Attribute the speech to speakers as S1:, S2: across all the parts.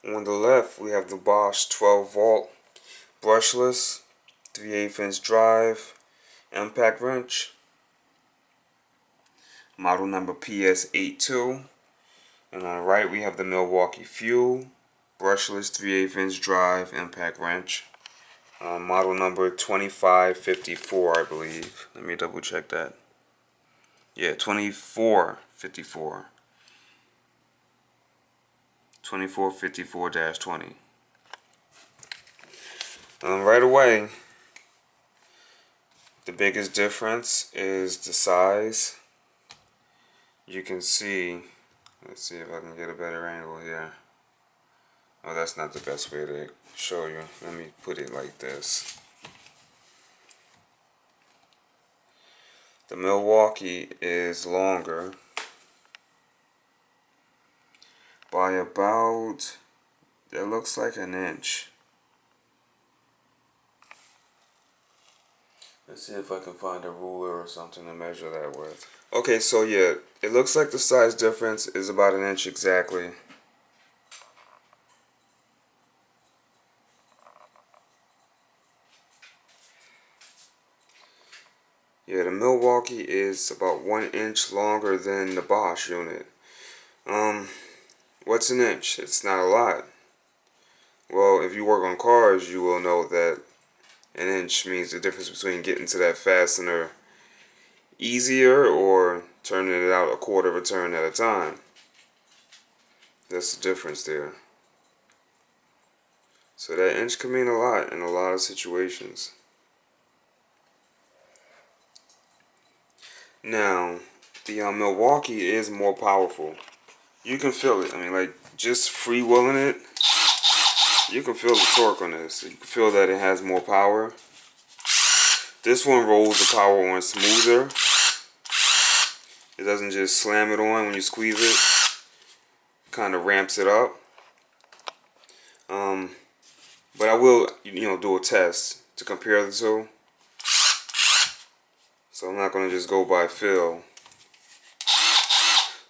S1: On the left, we have the Bosch 12 volt brushless 3/8 inch drive impact wrench, model number PS82. And on the right, we have the Milwaukee Fuel brushless 3/8 inch drive impact wrench, model number 2554, I believe. Let me double check that. Yeah, 2454. 2454-20. Right away, the biggest difference is the size. You can see, let's see if I can get a better angle here. Oh, that's not the best way to show you. Let me put it like this. The Milwaukee is longer by about, it looks like an inch. Let's see if I can find a ruler or something to measure that with. Okay, so yeah, it looks like the size difference is about an inch exactly. Yeah, the Milwaukee is about 1 inch longer than the Bosch unit. What's an inch? It's not a lot. Well, if you work on cars, you will know that an inch means the difference between getting to that fastener easier or turning it out a quarter of a turn at a time. That's the difference there. So that inch can mean a lot in a lot of situations. Now, the Milwaukee is more powerful. You can feel it. I mean, like, just freewheeling it, you can feel the torque on this. You can feel that it has more power. This one rolls the power on smoother. It doesn't just slam it on when you squeeze it. Kind of ramps it up. But I will, do a test to compare the two. So I'm not going to just go by feel.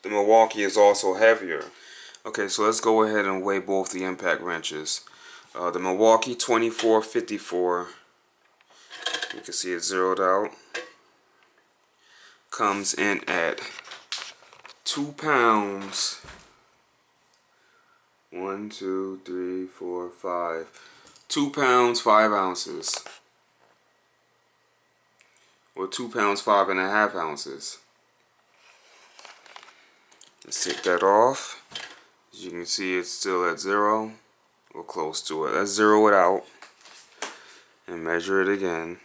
S1: The Milwaukee is also heavier. Okay, so let's go ahead and weigh both the impact wrenches. The Milwaukee 2454, you can see it zeroed out, comes in at 2 pounds. 1, 2, 3, 4, 5. 2 pounds, 5 ounces. Or 2 pounds, 5.5 ounces. Let's take that off. As you can see, it's still at 0, or close to it. Let's zero it out and measure it again.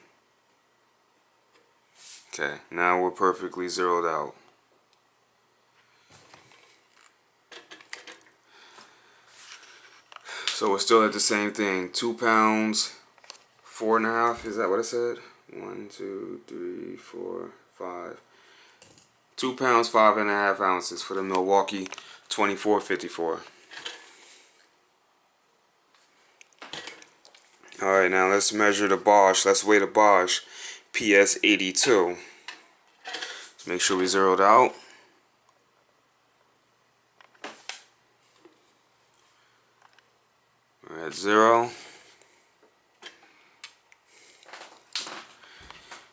S1: Okay, now we're perfectly zeroed out. So we're still at the same thing. 2 pounds, 4.5. Is that what I said? 1, 2, 3, 4, 5. 2 pounds, 5.5 ounces for the Milwaukee 2454. Alright, now let's measure the Bosch. Let's weigh the Bosch PS82. Let's make sure we zeroed out. We're at 0.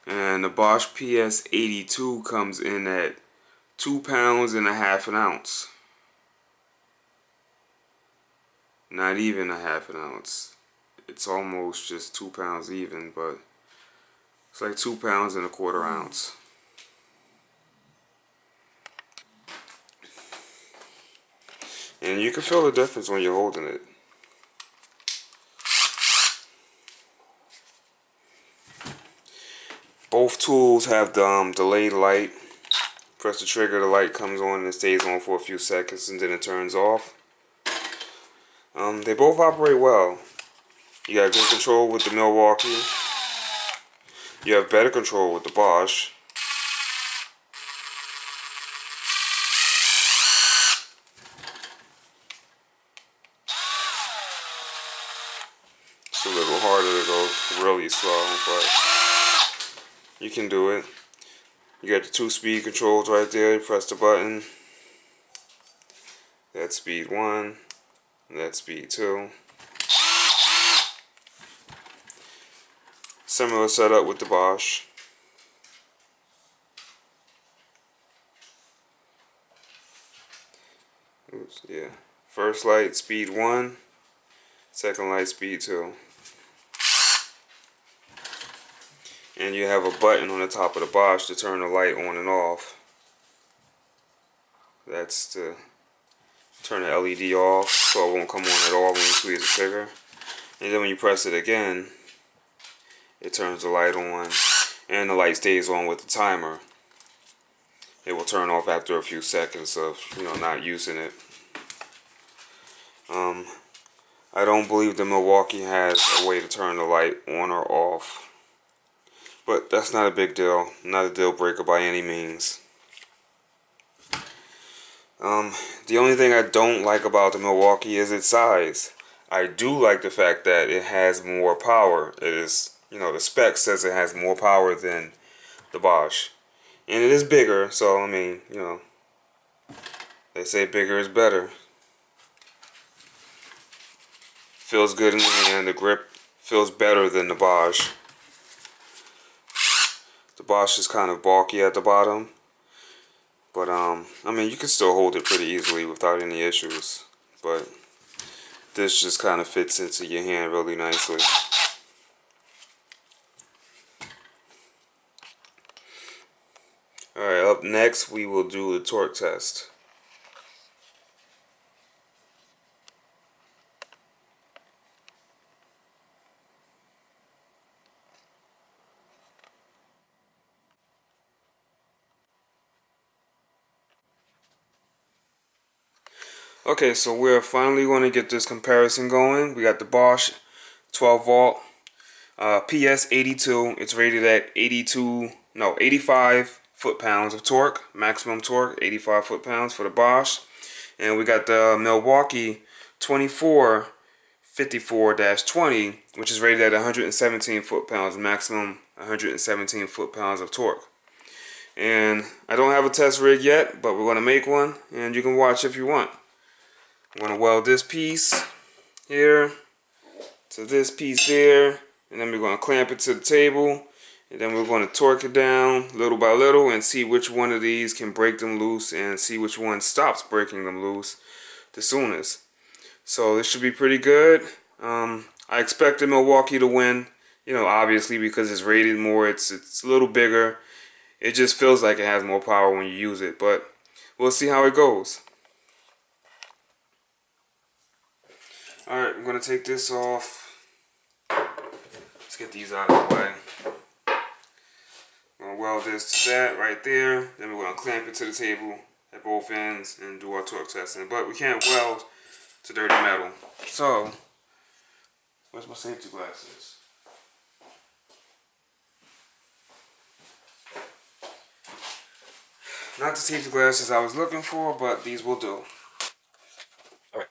S1: And the Bosch PS82 comes in at 2 pounds and 1/2 ounce. Not even 1/2 ounce. It's almost just 2 pounds even, but it's like 2 pounds and 1/4 ounce. And you can feel the difference when you're holding it. Both tools have the delayed light. Press the trigger, the light comes on and it stays on for a few seconds and then it turns off. They both operate well. You got good control with the Milwaukee. You have better control with the Bosch. It's a little harder to go really slow, but you can do it. You got the 2-speed controls right there. You press the button. That's speed 1. That's speed 2. Similar setup with the Bosch. Oops, yeah. First light, speed 1. Second light, speed 2. And you have a button on the top of the Bosch to turn the light on and off. That's to turn the LED off so it won't come on at all when you squeeze the trigger. And then when you press it again, it turns the light on, and the light stays on with the timer. It will turn off after a few seconds of not using it. I don't believe the Milwaukee has a way to turn the light on or off, but that's not a big deal, not a deal breaker by any means. The only thing I don't like about the Milwaukee is its size. I do like the fact that it has more power. It is, the spec says it has more power than the Bosch. And it is bigger, so I mean, they say bigger is better. Feels good in the hand. The grip feels better than the Bosch. The Bosch is kind of bulky at the bottom. But, I mean, you can still hold it pretty easily without any issues. But this just kind of fits into your hand really nicely. Alright, up next we will do the torque test. Okay, so we're finally going to get this comparison going. We got the Bosch 12 volt PS82. It's rated at 85 foot-pounds of torque, maximum torque, 85 foot-pounds for the Bosch. And we got the Milwaukee 2454-20, which is rated at 117 foot-pounds, maximum 117 foot-pounds of torque. And I don't have a test rig yet, but we're going to make one, and you can watch if you want. I'm going to weld this piece here to this piece there, and then we're going to clamp it to the table, and then we're going to torque it down little by little and see which one of these can break them loose and see which one stops breaking them loose the soonest. So this should be pretty good. I expect the Milwaukee to win, obviously because it's rated more, it's a little bigger. It just feels like it has more power when you use it, but we'll see how it goes. Alright, I'm going to take this off. Let's get these out of the way. I'm going to weld this to that right there. Then we're going to clamp it to the table at both ends and do our torque testing. But we can't weld to dirty metal. So, where's my safety glasses? Not the safety glasses I was looking for, but these will do. Alright.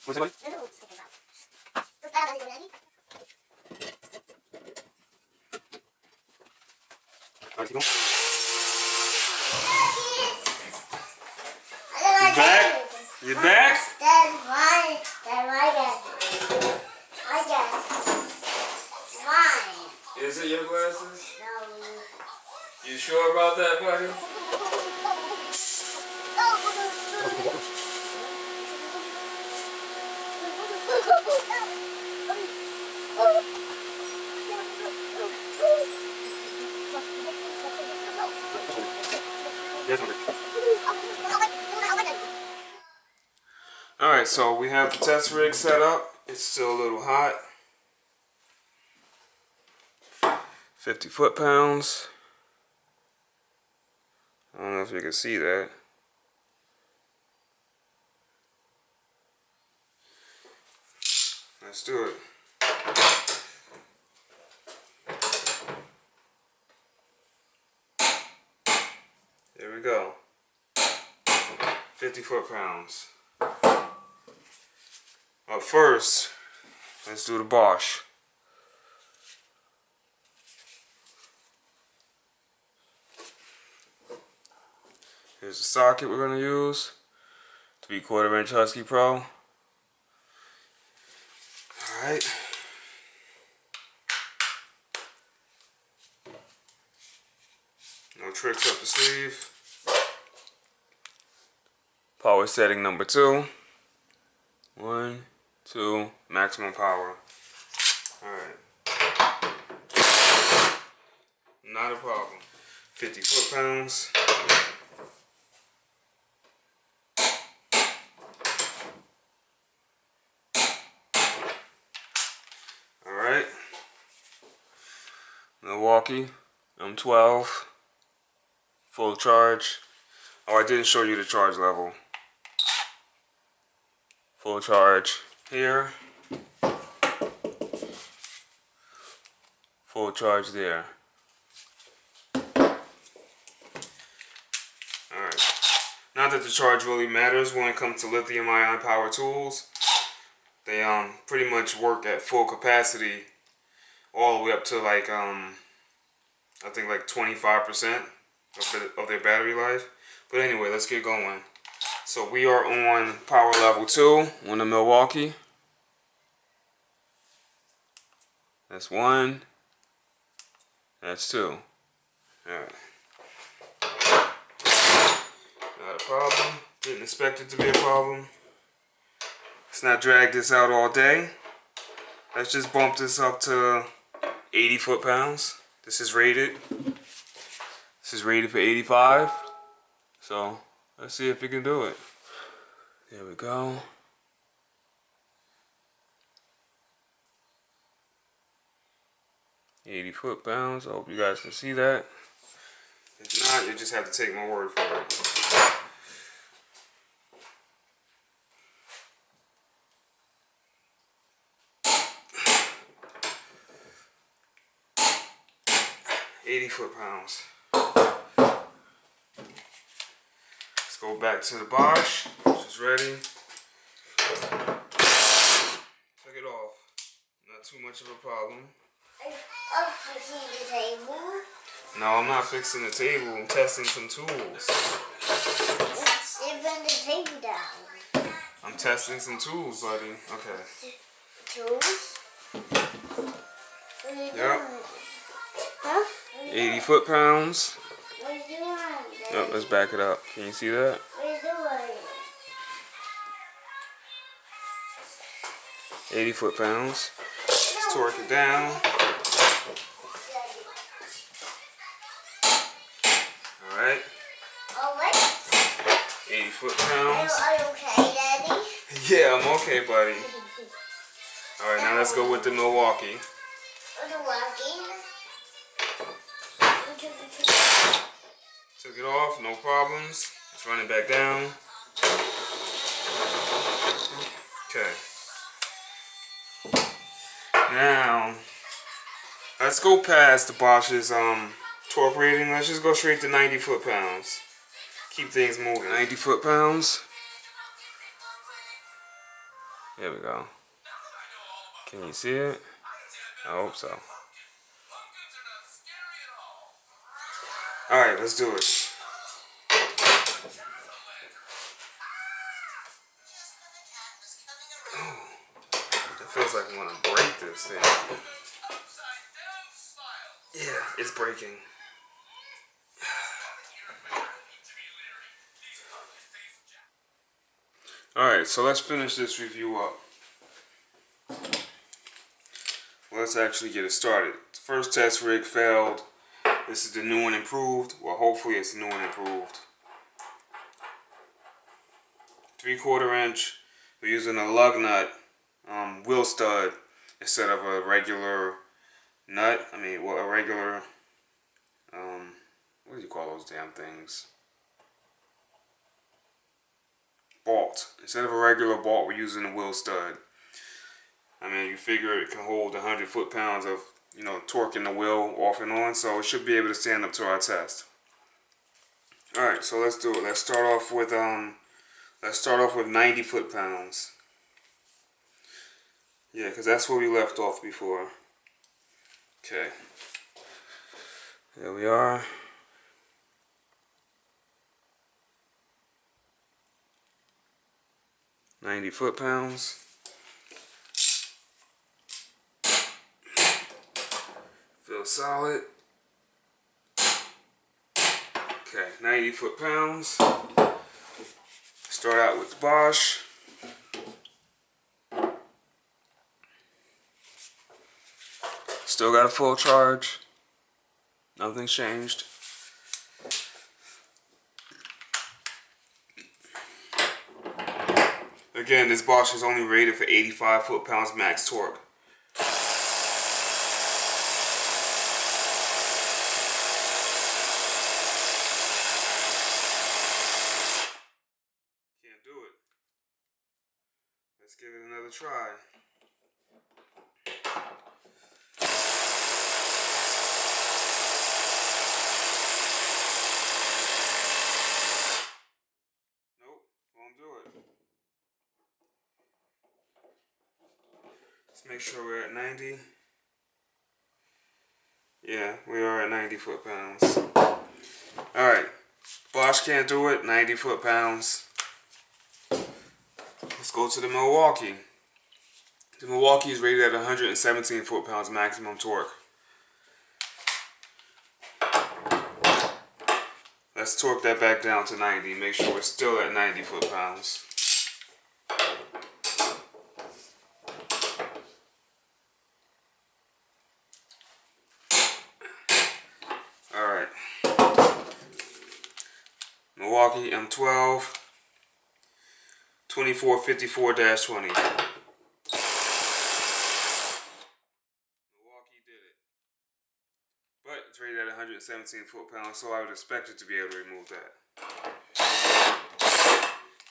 S1: What's it like? Alright, keep going. You back? You back? Is it your glasses? No. You sure about that, buddy? Alright, so we have the test rig set up. It's still a little hot. 50 foot-pounds. I don't know if you can see that. Let's do it. There we go. 50 foot-pounds. Up first, let's do the Bosch. Here's the socket we're gonna use. 3/4 inch Husky Pro. Alright. No tricks up the sleeve. Power setting number 2. 1, 2, maximum power. Alright. Not a problem. 50 foot-pounds. Alright. Milwaukee, I'm 12. Full charge. Oh, I didn't show you the charge level. Full charge here. Full charge there. Alright. Not that the charge really matters when it comes to lithium-ion power tools. They pretty much work at full capacity all the way up to like I think like 25% of their battery life. But anyway, let's get going. So we are on power level 2 on the Milwaukee. That's 1. That's 2. Alright. Not a problem. Didn't expect it to be a problem. Let's not drag this out all day. Let's just bump this up to 80 foot-pounds. This is rated. This is rated for 85. So let's see if we can do it. There we go. $80 foot-pounds. I hope you guys can see that. If not, you just have to take my word for it. $80 foot-pounds. Let's go back to the Bosch, which is ready. Take it off. Not too much of a problem.
S2: I'm fixing the table.
S1: No, I'm not fixing the table. I'm testing some tools.
S2: You bring the table down.
S1: I'm testing some tools, buddy. Okay.
S2: Tools? What are you
S1: Yep.
S2: doing? Huh?
S1: 80 foot-pounds.
S2: What are you doing?
S1: Yep, let's back it up. Can you see that?
S2: What are you doing?
S1: 80 foot-pounds. Let's torque it down. Alright.
S2: Oh, what?
S1: 80 foot-pounds.
S2: Are you okay, Daddy?
S1: Yeah, I'm okay, buddy. Alright, now let's go with the Milwaukee.
S2: Are you walking?
S1: Took it off, no problems. Let's run it back down. Okay. Now, let's go past the Bosch's torque rating. Let's just go straight to 90 foot-pounds. Keep things moving. 90 foot-pounds. There we go. Can you see it? I hope so. Alright, let's do it. It feels like I want to break this thing. Yeah, it's breaking. Alright, so let's finish this review up. Let's actually get it started. The first test rig failed. This is the new and improved. Well, hopefully it's new and improved. 3/4 inch. We're using a lug nut wheel stud instead of a regular nut. I mean, well, a regular, what do you call those damn things? Bolt. Instead of a regular bolt, we're using a wheel stud. I mean, you figure it can hold 100 foot-pounds of, you know, torquing the wheel off and on, so it should be able to stand up to our test. All right, so let's do it. Let's start off with 90 foot-pounds. Yeah, because that's where we left off before. Okay. There we are. 90 foot-pounds. Feels solid. Okay, 90 foot-pounds. Start out with the Bosch. Still got a full charge. Nothing's changed. Again, this Bosch is only rated for 85 foot-pounds max torque. Can't do it. Let's give it another try. Nope, won't do it. Let's make sure we're at 90. Yeah, we are at 90 foot-pounds. Alright, Bosch can't do it, 90 foot-pounds. Let's go to the Milwaukee. The Milwaukee is rated at 117 foot-pounds maximum torque. Let's torque that back down to 90. Make sure we're still at 90 foot-pounds. Alright. Milwaukee M12 2454-20. But it's rated at 117 foot-pounds, so I would expect it to be able to remove that.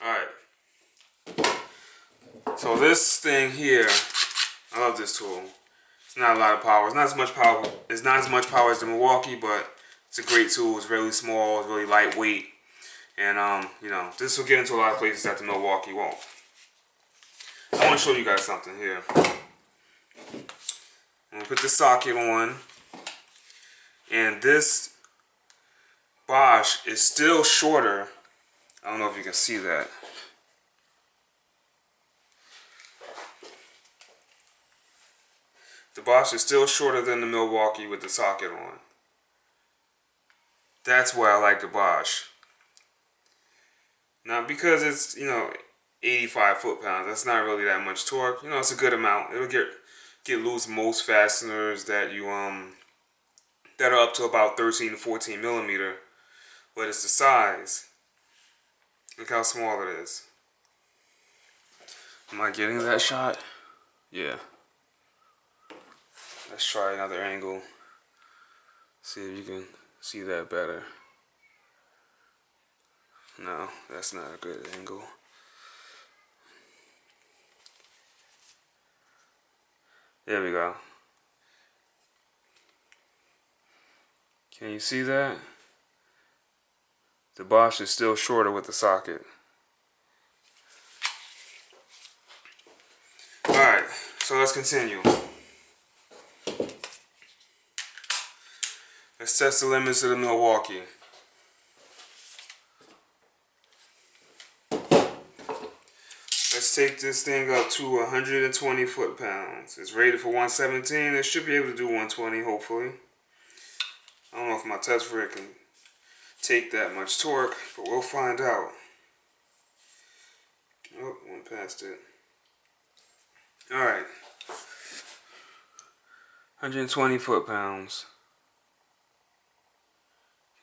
S1: Alright. So this thing here, I love this tool. It's not a lot of power. It's not as much power. It's not as much power as the Milwaukee, but it's a great tool. It's really small. It's really lightweight, and you know, this will get into a lot of places that the Milwaukee won't. I want to show you guys something here. I'm gonna put the socket on. And this Bosch is still shorter. I don't know if you can see that. The Bosch is still shorter than the Milwaukee with the socket on. That's why I like the Bosch. Now, because it's, you know, 85 foot-pounds, that's not really that much torque. You know, it's a good amount. It'll get loose most fasteners that you that are up to about 13 to 14 millimeter, but it's the size. Look how small it is. Am I getting that shot? Yeah. Let's try another angle. See if you can see that better. No, that's not a good angle. There we go. Can you see that? The Bosch is still shorter with the socket. Alright, so let's continue. Let's test the limits of the Milwaukee. Let's take this thing up to 120 foot-pounds. It's rated for 117. It should be able to do 120, hopefully. I don't know if my test rig can take that much torque, but we'll find out. Oh, went past it. Alright. 120 foot-pounds.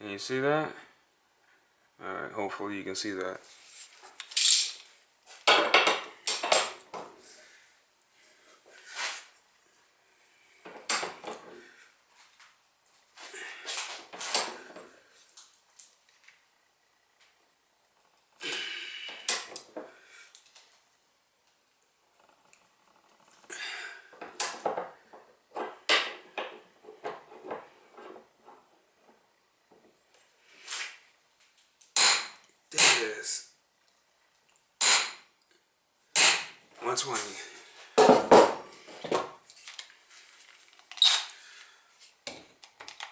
S1: Can you see that? Alright, hopefully you can see that. There it is. 120.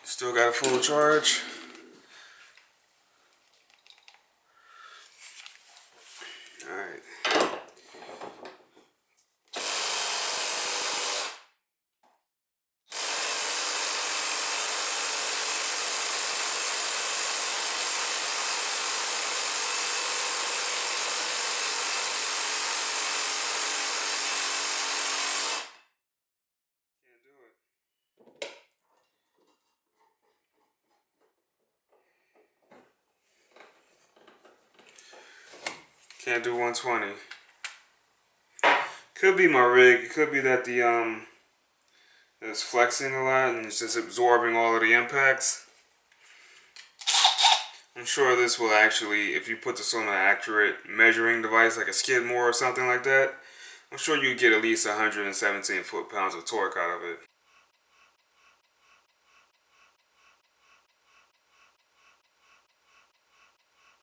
S1: Still got a full charge. Alright. Can't do 120. Could be my rig. It could be that it's flexing a lot and it's just absorbing all of the impacts. I'm sure this will actually, if you put this on an accurate measuring device like a Skidmore or something like that, I'm sure you get at least 117 foot-pounds of torque out of it.